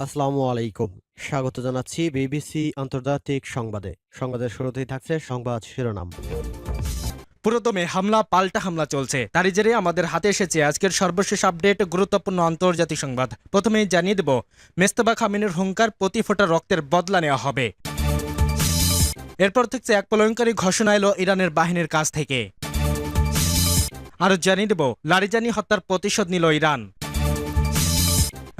আসসালামু আলাইকুম। স্বাগত জানাচ্ছি বিবিসি আন্তর্জাতিক সংবাদের শুরুতেই থাকছে সংবাদ শিরোনাম। পুরোদমে হামলা পাল্টা হামলা চলছে, তারই জেরে আমাদের হাতে এসেছে আজকের সর্বশেষ আপডেট, গুরুত্বপূর্ণ আন্তর্জাতিক সংবাদ। প্রথমেই জানিয়ে দেব, মোস্তফা খামেনির হুঙ্কার, প্রতি ফোঁটা রক্তের বদলা নেওয়া হবে। এরপর থেকে এক প্রলয়ঙ্করী ঘোষণা এলো ইরানের বাহিনীর কাছ থেকে। আরও জানিয়ে দেব, লারিজানি হত্যার প্রতিশোধ নিল ইরান।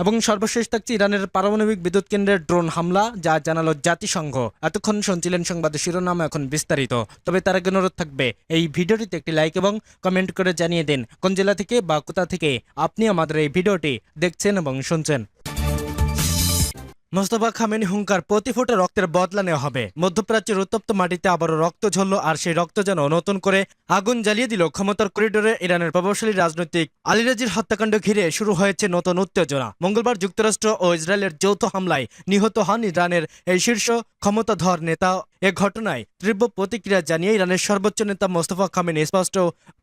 এবং সর্বশেষ থাকছে ইরানের পারমাণবিক বিদ্যুৎ কেন্দ্রের ড্রোন হামলা, যা জানালো জাতিসংঘ। এতক্ষণ শুনছিলেন সংবাদের শিরোনাম, এখন বিস্তারিত। তবে তার আগে অনুরোধ থাকবে, এই ভিডিওটিতে একটি লাইক এবং কমেন্ট করে জানিয়ে দিন কোন জেলা থেকে বা কোথা থেকে আপনি আমাদের এই ভিডিওটি দেখছেন এবং শুনছেন। মোস্তফা খামেনি হুঙ্কার, প্রতি ফোঁটা রক্তের বদলা নেওয়া হবে। মধ্যপ্রাচ্যের উত্তপ্ত মাটিতে আবারও রক্ত ঝরল, আর সেই রক্ত যেন নতুন করে আগুন জ্বালিয়ে দিল ক্ষমতার করিডোরে ইরানের প্রভাবশালী রাজনৈতিক আলীরাজির হত্যাকাণ্ড ঘিরে শুরু হয়েছে নতুন উত্তেজনা। মঙ্গলবার যুক্তরাষ্ট্র ও ইসরায়েলের যৌথ হামলায় নিহত হন ইরানের এই শীর্ষ ক্ষমতাধর নেতা। এ ঘটনায় তীব্র প্রতিক্রিয়া জানিয়ে ইরানের সর্বোচ্চ নেতা মোস্তফা খামেনি স্পষ্ট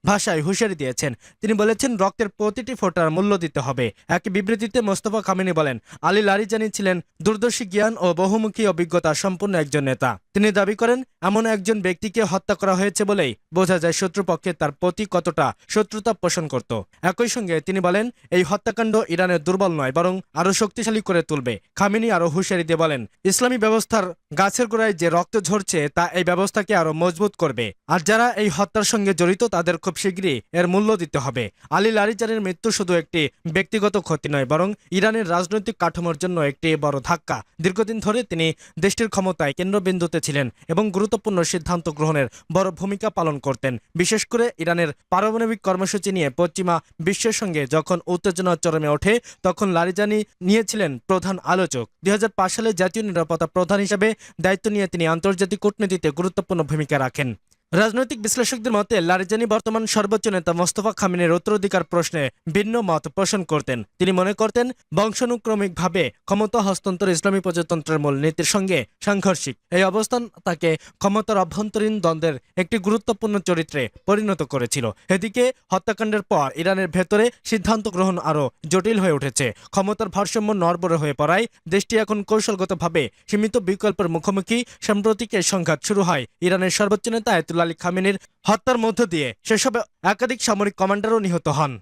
ভাষায় হুঁশিয়ারি দিয়েছেন। তিনি বলেছেন, রক্তের প্রতিটি ফোঁটার মূল্য দিতে হবে। এক বিবৃতিতে মোস্তফা খামেনি বলেন, আলী লারিজানি ছিলেন দূরদর্শী জ্ঞান ও বহুমুখী অভিজ্ঞতা সম্পন্ন একজন নেতা। তিনি দাবি করেন, এমন একজন ব্যক্তিকে হত্যা করা হয়েছে বলেই বোঝা যায় শত্রুপক্ষে তার প্রতি কতটা শত্রুতা পোষণ করত। একই সঙ্গে তিনি বলেন, এই হত্যাকাণ্ড ইরানের দুর্বল নয়, বরং আরও শক্তিশালী করে তুলবে। খামেনি আরও হুঁশিয়ারি দিয়ে বলেন, ইসলামী ব্যবস্থার গাছের গোড়ায় যে রক্ত ঝরছে তা এই ব্যবস্থাকে আরও মজবুত করবে, আর যারা এই হত্যার সঙ্গে জড়িত তাদের খুব শীঘ্রই এর মূল্য দিতে হবে। আলী লারিজানির মৃত্যু শুধু একটি ব্যক্তিগত ক্ষতি নয়, বরং ইরানের রাজনৈতিক কাঠামোর জন্য একটি বড় ধাক্কা। দীর্ঘদিন ধরে তিনি দেশটির ক্ষমতায় কেন্দ্রবিন্দুতে ছিলেন এবং গুরুত্বপূর্ণ সিদ্ধান্ত গ্রহণের বড় ভূমিকা পালন করতেন। বিশেষ করে ইরানের পারমাণবিক কর্মসূচি নিয়ে পশ্চিমা বিশ্বের সঙ্গে যখন উত্তেজনা চরমে ওঠে, তখন লারিজানি নিয়েছিলেন প্রধান আলোচক। 2005 সালে জাতীয় নিরাপত্তা প্রধান হিসেবে দায়িত্ব নিয়ে তিনি আন্তর্জাতিক কূটনীতিতে গুরুত্বপূর্ণ ভূমিকা রাখেন। রাজনৈতিক বিশ্লেষকদের মতে, লারিজানি বর্তমান সর্বোচ্চ নেতা মোস্তফা খামেনির উত্তরাধিকার প্রশ্নে ভিন্ন মত পোষণ করতেন। তিনি মনে করতেন, বংশানুক্রমিকভাবে ক্ষমতা হস্তান্তর ইসলামী প্রজাতন্ত্রের মূল নীতির সঙ্গে সাংঘর্ষিক। এই অবস্থান তাকে ক্ষমতার অভ্যন্তরীণ দ্বন্দ্বের একটি গুরুত্বপূর্ণ চরিত্রে পরিণত করেছিল। এদিকে হত্যাকাণ্ডের পর ইরানের ভেতরে সিদ্ধান্ত গ্রহণ আরও জটিল হয়ে উঠেছে। ক্ষমতার ভারসাম্য নড়বড়ে হয়ে পড়ায় দেশটি এখন কৌশলগতভাবে সীমিত বিকল্পের মুখোমুখি। সাম্প্রতিক এই সংঘাত শুরু হয় ইরানের সর্বোচ্চ নেতা আয়াতুল্লাহ আলী খামেনির হত্যার মধ্য দিয়ে। সেসবে একাধিক সামরিক কমান্ডারও নিহত হন।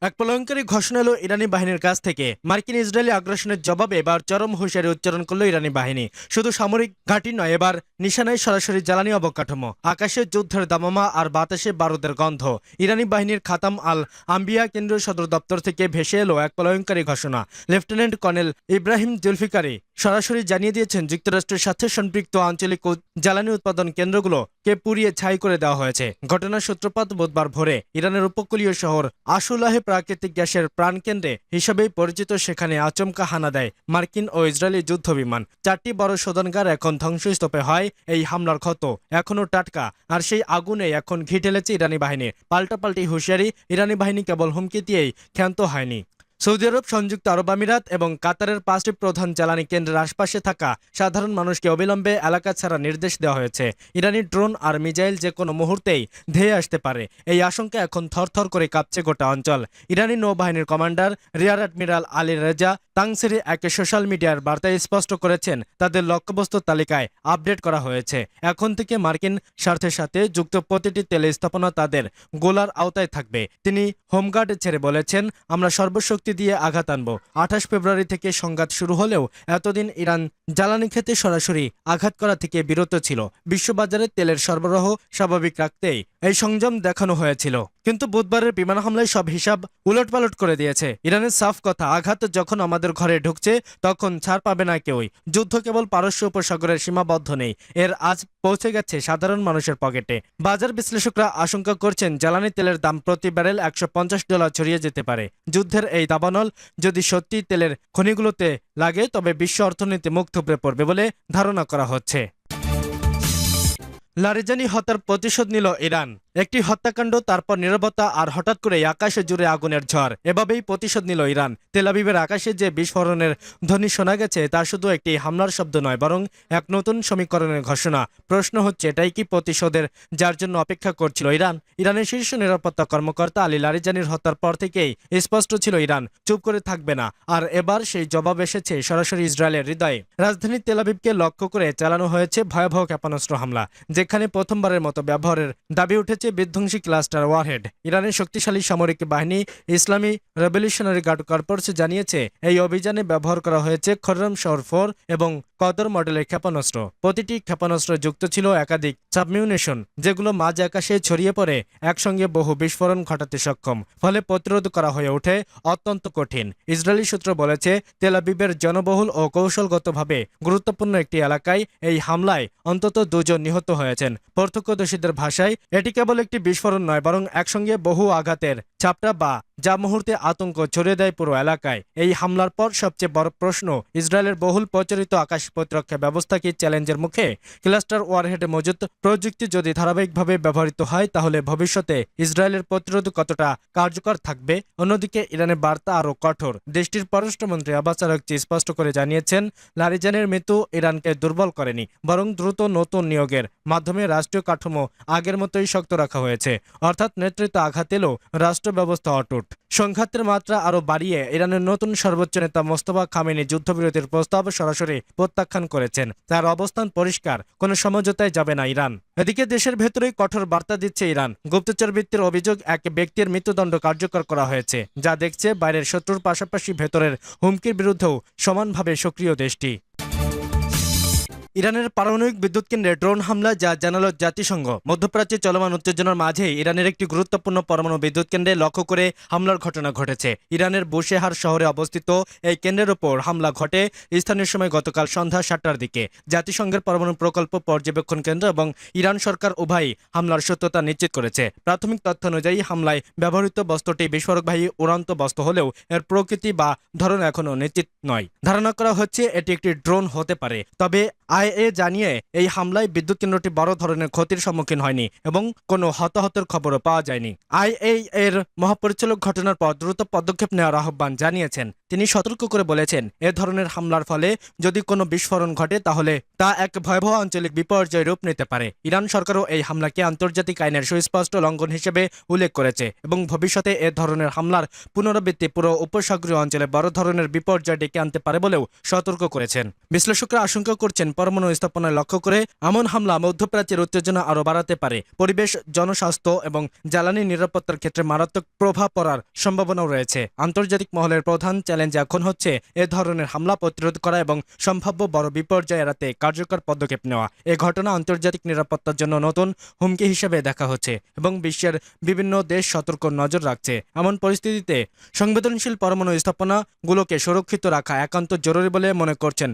এক প্রলয়ঙ্করী ঘোষণা এলো ইরানি বাহিনীর কাছ থেকে। মার্কিন ইসরায়েলি আগ্রাসনের জবাবে এবার চরম হুঁশিয়ারি উচ্চারণ করল ইরানি বাহিনী। শুধু সামরিক ঘাঁটি নয়, এবার নিশানায় সরাসরি জ্বালানি অবকাঠামো, আকাশে যুদ্ধের দামামা আর বাতাসে বারুদের গন্ধ। ইরানি বাহিনীর খাতাম আল আম্বিয়া কেন্দ্রীয় সদর দপ্তর থেকে ভেসে এলো এক প্রলয়ঙ্করী ঘোষণা। লেফটেন্যান্ট কর্নেল ইব্রাহিম জুলফিকারি সরাসরি জানিয়ে দিয়েছেন, যুক্তরাষ্ট্রের সাথে সম্পৃক্ত আঞ্চলিক জ্বালানি উৎপাদন কেন্দ্রগুলোকে পুড়িয়ে ছাই করে দেওয়া হয়েছে। ঘটনার সূত্রপাত বুধবার ভোরে ইরানের উপকূলীয় শহর আশুলাহে প্রাকৃতিক গ্যাসের প্রাণকেন্দ্রে হিসেবেই পরিচিত সেখানে আচমকা হানা দেয় মার্কিন ও ইসরায়েলি যুদ্ধ বিমান। 4টি বড় শোধনাগার এখন ধ্বংসস্তূপে হয় এই হামলার ক্ষত এখনও টাটকা, আর সেই আগুনে এখন ঘি ঢেলেছে ইরানি বাহিনীর। পাল্টাপাল্টি হুঁশিয়ারি। ইরানি বাহিনী কেবল হুমকি দিয়েই ক্ষান্ত হয়নি। সৌদি আরব, সংযুক্ত আরব আমিরাত এবং কাতারের 5টি প্রধান জ্বালানি কেন্দ্রের আশপাশে থাকা সাধারণ মানুষকে অবিলম্বে এলাকা ছাড়া নির্দেশ দেওয়া হয়েছে। ইরানি ড্রোন আর মিসাইল যে কোনো মুহূর্তেই ধেয়ে আসতে পারে, এই আশঙ্কা এখন থরথর করে কাঁপছে গোটা অঞ্চল। ইরানি নৌবাহিনীর commander rear admiral Ali Reza Tangsiri এক সোশ্যাল মিডিয়ার বার্তায় স্পষ্ট করেছেন, তাদের লক্ষ্যবস্তুর তালিকায় আপডেট করা হয়েছে। এখন থেকে মার্কিন স্বার্থের সাথে যুক্ত প্রতিটি তেল স্থাপনা তাদের গোলার আওতায় থাকবে। তিনি হোমগার্ড ছেড়ে বলেছেন, আমরা সর্বশক্তি দিয়ে আঘাত আনব। 28 ফেব্রুয়ারি থেকে সংঘাত শুরু হলেও এতদিন ইরান জ্বালানি ক্ষেত্রে সরাসরি আঘাত করা থেকে বিরত ছিল। বিশ্ববাজারে তেলের সরবরাহ স্বাভাবিক রাখতেই এই সংযম দেখানো হয়েছিল। কিন্তু বুধবারের বিমান হামলায় সব হিসাব উলটপালট করে দিয়েছে। ইরানের সাফ কথা, আঘাত যখন আমাদের ঘরে ঢুকছে তখন ছাড় পাবে না কেউই। যুদ্ধ কেবল পারস্য উপসাগরের সীমাবদ্ধ নেই, এর আজ পৌঁছে গেছে সাধারণ মানুষের পকেটে। বাজার বিশ্লেষকরা আশঙ্কা করছেন, জ্বালানি তেলের দাম প্রতি ব্যারেল $150 ছড়িয়ে যেতে পারে। যুদ্ধের এই দাবানল যদি সত্যি তেলের খনিগুলোতে লাগে, তবে বিশ্ব অর্থনীতি মুখ থুবড়ে পড়বে বলে ধারণা করা হচ্ছে। লারিজানি হত্যার প্রতিশোধ নিল ইরান। একটি হত্যাকাণ্ড, তারপর নীরবতা, আর হঠাৎ করে আকাশে জুড়ে আগুনের ঝড়। এভাবেই প্রতিশোধ নিল ইরান। তেল আবিবের আকাশে যে বিস্ফোরণের ধ্বনি শোনা গেছে তা শুধু একটি হামলার শব্দ নয়, বরং এক নতুন সমীকরণের ঘোষণা। প্রশ্ন হচ্ছে, এটাই কি প্রতিশোধের যার জন্য অপেক্ষা করছিল ইরান? ইরানের শীর্ষ নিরাপত্তা কর্মকর্তা আলী লারিজানির হত্যার পর থেকেই স্পষ্ট ছিল ইরান চুপ করে থাকবে না। আর এবার সেই জবাব এসেছে সরাসরি ইসরায়েলের হৃদয়ে। রাজধানী তেল আবিবকে লক্ষ্য করে চালানো হয়েছে ভয়াবহ ক্ষেপণাস্ত্র হামলা, যেখানে প্রথমবারের মতো ব্যবহারের দাবি উঠেছে বিধ্বংসী ক্লাস্টার ওয়ারহেড। ইরানের শক্তিশালী সামরিক বাহিনী ইসলামী রেভলিউশনারি গার্ড কর্পস জানিয়েছে, এই অভিযানে ব্যবহার করা হয়েছে খররম শহর 4 এবং কদর মডেলের ক্ষেপণাস্ত্র। প্রতিটি ক্ষেপণাস্ত্র যুক্ত ছিল একাধিক সাবমিউনেশন, যেগুলো মাঝ আকাশে ছড়িয়ে পড়ে একসঙ্গে বহু বিস্ফোরণ ঘটাতে সক্ষম। ফলে প্রতিরোধ করা হয়ে ওঠে অত্যন্ত কঠিন। ইসরায়েলি সূত্র বলেছে, তেল আবিবের জনবহুল ও কৌশলগতভাবে গুরুত্বপূর্ণ একটি এলাকায় এই হামলায় অন্তত 2 জন নিহত হয়েছেন। প্রত্যক্ষদর্শীদের ভাষায়, এটি কেবল একটি বিস্ফোরণ নয়, বরং একসঙ্গে বহু আঘাতের চাপটা যা মুহূর্তে আতঙ্ক ছড়িয়ে দেয় পুরো এলাকায়। এই হামলার পর সবচেয়ে বড় প্রশ্ন, ইসরায়েলের বহুল প্রচলিত আকাশ প্রতিরক্ষা ব্যবস্থা কি চ্যালেঞ্জের মুখে? ক্লাস্টার ওয়ারহেডে মজুত প্রযুক্তি যদি ধারাবাহিকভাবে ব্যবহৃত হয়, তাহলে ভবিষ্যতে ইসরায়েলের প্রতিরোধ কতটা কার্যকর থাকবে? অন্যদিকে ইরানের বার্তা আরও কঠোর। দেশটির পররাষ্ট্রমন্ত্রী আব্বাস আরাগচি স্পষ্ট করে জানিয়েছেন, লারিজানের মৃত্যু ইরানকে দুর্বল করেনি, বরং দ্রুত নতুন নিয়োগের মাধ্যমে রাষ্ট্রীয় কাঠামো আগের মতোই শক্ত রাখা হয়েছে। অর্থাৎ নেতৃত্ব আঘাত এলেও রাষ্ট্র ব্যবস্থা অটুট। সংঘাতের মাত্রা আরও বাড়িয়ে ইরানের নতুন সর্বোচ্চ নেতা মোস্তফা খামেনি যুদ্ধবিরতির প্রস্তাব সরাসরি প্রত্যাখ্যান করেছেন। তার অবস্থান পরিষ্কার, কোনো সমঝোতায় যাবে না ইরান। এদিকে দেশের ভেতরেই কঠোর বার্তা দিচ্ছে ইরান। গুপ্তচর বৃত্তির অভিযোগ এক ব্যক্তির মৃত্যুদণ্ড কার্যকর করা হয়েছে, যা দেখছে বাইরের শত্রুর পাশাপাশি ভেতরের হুমকির বিরুদ্ধেও সমানভাবে সক্রিয় দেশটি। ইরানের পারমাণবিক বিদ্যুৎ কেন্দ্রে ড্রোন হামলা, যা জানালো জাতিসংঘ। মধ্যপ্রাচ্যে চলমান উত্তেজনার মাঝে ইরানের একটি গুরুত্বপূর্ণ পরমাণু বিদ্যুৎ কেন্দ্রে লক্ষ্য করে হামলার ঘটনা ঘটেছে। ইরানের বুশেহার শহরে অবস্থিত এই কেন্দ্রের ওপর হামলা ঘটে স্থানীয় সময় গতকাল সন্ধ্যা 7টার দিকে। জাতিসংঘের পরমাণু প্রকল্প পর্যবেক্ষণ কেন্দ্র এবং ইরান সরকার উভয়ই হামলার সত্যতা নিশ্চিত করেছে। প্রাথমিক তথ্য অনুযায়ী হামলায় ব্যবহৃত বস্তুটি বিস্ফোরকবাহী উড়ন্ত বস্তু হলেও এর প্রকৃতি বা ধরন এখনও নিশ্চিত নয়। ধারণা করা হচ্ছে এটি একটি ড্রোন হতে পারে। তবে আইএ জানিয়ে, এই হামলায় বিদ্যুৎ কেন্দ্রটি বড় ধরনের ক্ষতির সম্মুখীন হয়নি এবং কোনো হতাহতের খবরও পাওয়া যায়নি। আইএ এর মহাপরিচালক ঘটনার পর দ্রুত পদক্ষেপ নেওয়ার আহ্বান জানিয়েছেন। তিনি সতর্ক করে বলেছেন, এ ধরনের হামলার ফলে যদি কোনো বিস্ফোরণ ঘটে, তাহলে তা এক ভয়াবহ আঞ্চলিক বিপর্যয়ের রূপ নিতে পারে। ইরান সরকারও এই হামলাকে আন্তর্জাতিক আইনের সুস্পষ্ট লঙ্ঘন হিসেবে উল্লেখ করেছে এবং ভবিষ্যতে এ ধরনের হামলার পুনরাবৃত্তি পুরো উপসাগরীয় অঞ্চলে বড় ধরনের বিপর্যয় ডেকে আনতে পারে বলেও সতর্ক করেছেন। বিশ্লেষকরা আশঙ্কা করছেন, পরমাণু স্থাপনায় লক্ষ্য করে এমন হামলা মধ্যপ্রাচ্যের উত্তেজনা আরও বাড়াতে পারে। পরিবেশ, জনস্বাস্থ্য এবং জ্বালানি নিরাপত্তার ক্ষেত্রে মারাত্মক প্রভাব পড়ার সম্ভাবনাও রয়েছে। আন্তর্জাতিক মহলের প্রধান চ্যালেঞ্জ এখন হচ্ছে এ ধরনের হামলা প্রতিরোধ করা এবং সম্ভাব্য বড় বিপর্যয় এড়াতে কার্যকর পদক্ষেপ নেওয়া। এ ঘটনা আন্তর্জাতিক নিরাপত্তার জন্য নতুন হুমকি হিসেবে দেখা হচ্ছে এবং বিশ্বের বিভিন্ন দেশ সতর্ক নজর রাখছে। এমন পরিস্থিতিতে সংবেদনশীল পরমাণু স্থাপনাগুলোকে সুরক্ষিত রাখা একান্ত জরুরি বলে মনে করছেন